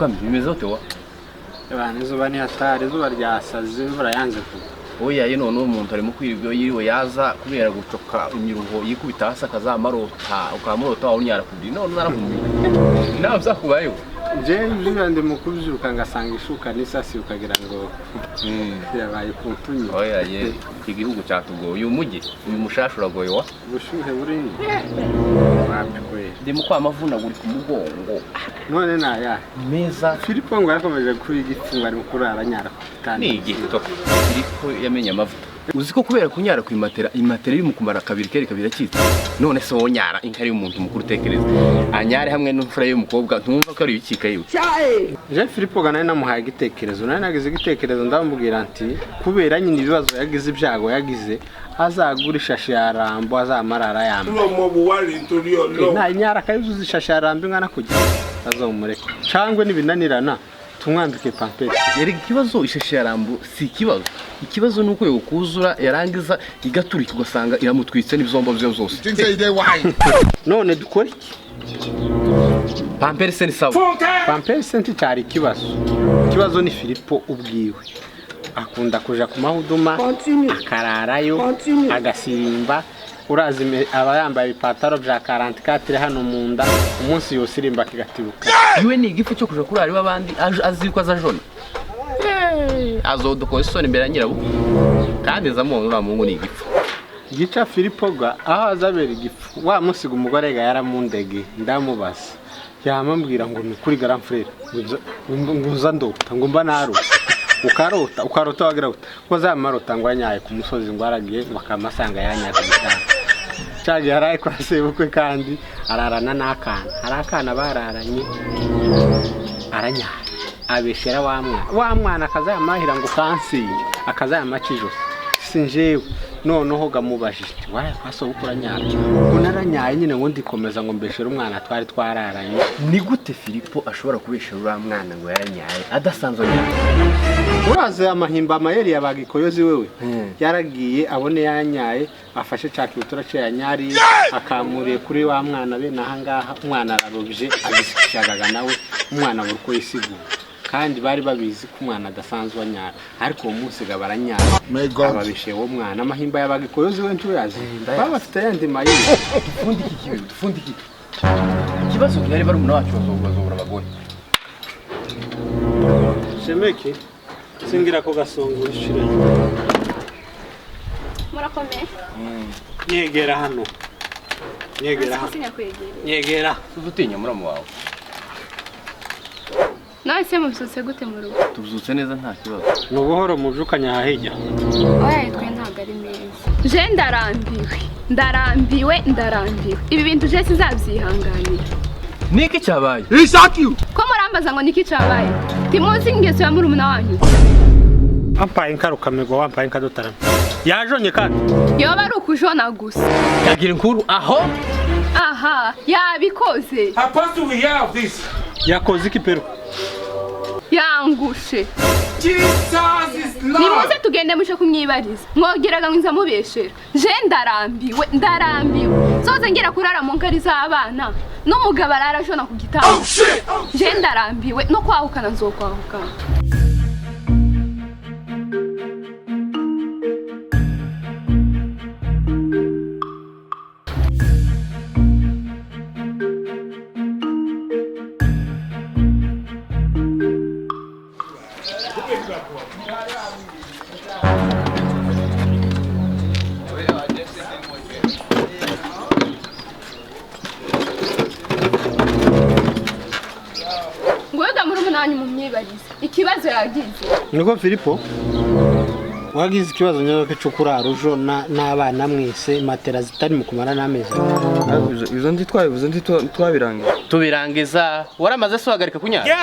Ukame bimeze ute wa? Abantu izuba ni hatari, izuba ryasaze barayanze kuba. Oya ye none umuntu ari mu kwiribyo yiriwe yaza kubera gucoka imiruho yikubita hasi akazamarota ukamurota awunyara kudi none narakumye. Nawe byakubayeho. Je ndi mu kubyuka ngasanga ishuka n'isasi ukagira ngo yabaye kuntunye. Oya ye igihugu cyatugoye uyu mujyi uyu mushashura goye wa? Bushuhe burini. Wapwe. Ndi mu kwamavuna guri ku mugongo. None naya Meza Filipo ngo yakomeje kuri igifunga ari kurara nyara kandi ni igito ariko yamenye amavuta. Uziko kubera kunyara ku imatera iri mu kumara kabiri akitse none se wonyara inkari y'umuntu mukuru tekereza anyare hamwe n'umfura y'umukobwa ntumva ko ari ibikika yiwe. Je Filipo gana namuhaye igitekerezo nane nagize igitekerezo ndamubwira nti kubera nyine ibibazo yagize ibyago yagize azagura ishashi ya rambo azamarara yamba nta nyara kayuzuza ishashi ya rambo ngana kujya azomureka cangwe nibinanirana tumwambike pampers. Yari ikibazo ishashi ya rambo si ikibazo nuko yo kuzura yarangiza igaturika ugasanga iramutwitse n'ivyombo byo zose. None dukora iki? Pampers ni sawa. Pampers nti cyari ikibazo ni Filipo ubwiwe akunda kuja ku mahuduma akararayo agasirimba urazi aba yambaye ipataro bya 44 hano munda umunsi yose irimba kigatibuka. Iwe ni igifu cyo kuja kurari w'abandi aziko azajona azodukora isoni imbere nyirabu kandi zamuntu uramungu ni igifu gica Filipo ga aho azabera igifu wa musiga umugore ga yaramundege ndamubaza yamambwira ngo ni kuri grand frère nguza ndota ngo mba naru ukarota wagira uta ko zamarota ngo anyaye ku musozi ngo aragiye bakamasanga yanyaga gitanga cyage yaraye kwa sebukwe kandi ararana n'akana arakana bararanye aranyara abeshera wa mwana akazayamahira ngo kansi akazayamacijo sinjewe noneho gamubajije waye kwasobukura nyara unaranyaya nyine ngo ndikomeza ngo mbeshera umwana twari twararanye. Ni gute Filipo ashobora kubeshera ura mwana ngo yaranyaye adasanzwe nyara? Uraze amahimba amayeri yabagikoyozi wewe yaragiye abone yanyaye afashe caki utura cye yanyari akamuriye kuri wa mwana be nahangaha umwana ararobje agisishagaga nawe umwana burko yisigu kandi bari babizi ko umwana adasanzwe anyara ariko uwo munsi gabaranyara ababishe wo mwana amahimba yabagikoyozi we ntuyazi baba bafite yandi mayeri dufundiki ikibazo yari bari umuntu wacu bazobura abagore Shemeki singira ko gasongo ishire murakomeye yegera hano yegera tuzutinya muramu wawe nawe se mubisutse gute mu rugo? tuzutse neza nta kibazo nubuhoro mujukanya hahijya oya twe ntago ari meza je ndarambiwe ibi bintu je sizabyihanganira. Niki cyabaye ko murambaza ngo niki cyabaye timuzi ingeso ya murumuna wanyu ampaye inkarukamego wampaye inkadotarama yajonye kandi yoba ari ukujona gusa yagira inkuru aho aha yabikoze yakoze iki pero yangushe nimuze tugende mushe kumwibariza mwogeraga mwiza mubeshera je ndarambiwe zoze ngira kurara mu nkari z'abana n'umugabo ararajona ku gitabo je ndarambiwe no kwahukana nzokwahukana. Ikibazo yagize niko Filipo wagize ikibazo nyoke cyo kurara ujo n'abana mwese matera zitari mu kumara n'amezi izo ndi twabirangiza tubirangiza waramaze so hagarika kunyara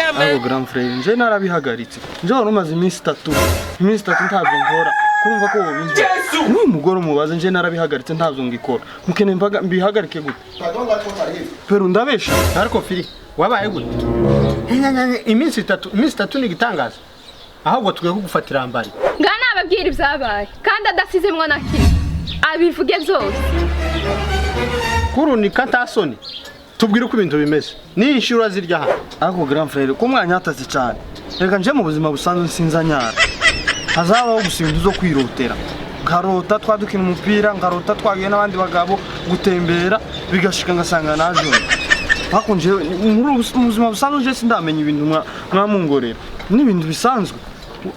abo grand frère nje narabihagaritse nje warumaze iminsi 3 ntavyo nkora kumva ko wobinje n'umugore umubaze nje narabihagaritse ntavyo ngikora mukene mbihagarike gute pero ndabesha ariko Filipo wabaye gute iminsi 3 ni gitangaza ahubwo tugiye kugufatira ambari ngana ababwira ibyabaye kandi adasizemwa na kimwe abivuge byose kuri ni katasoni tubwire uko ibintu bimeze n'inshuro zirya hano ariko grand frère ko mwanyataze cyane reka nje mu buzima busanzwe sinzanyara hazabaho gusa ibintu zo kwirotera nkarota twadukina umupira nkarota twagiye n'abandi bagabo gutembera bigashika ngasanga naje ariko nje mu buzima busanzwe nje sindamenya ibintu mwamungorera n'ibintu bisanzwe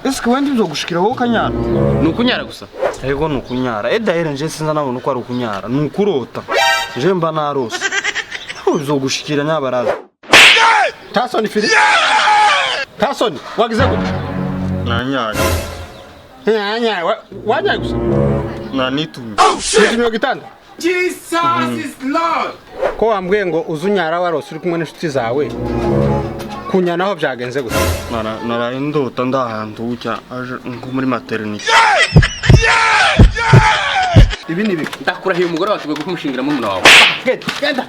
ese wende bizogushikira wowe kanyara nukunyara gusa ego nukunyara edaire nje sinza nabona uko ari ukunyara nukurota nje mba narose uzogushikira nyabaraza Tasoni fili Tasoni wagize gute nanyara wanyaye gusa nanitumye nitumye gitanda Jesus is Lord ko wambwiye ngo uzunyara warose uri kumwe n'inshuti zawe kunyanaho byagenze gute naraye ndota ndahantu ucya aje nko muri maternity ibi ni biki ndakurahiye umugore wawe tugiye kumushingira mu mwana wawe genda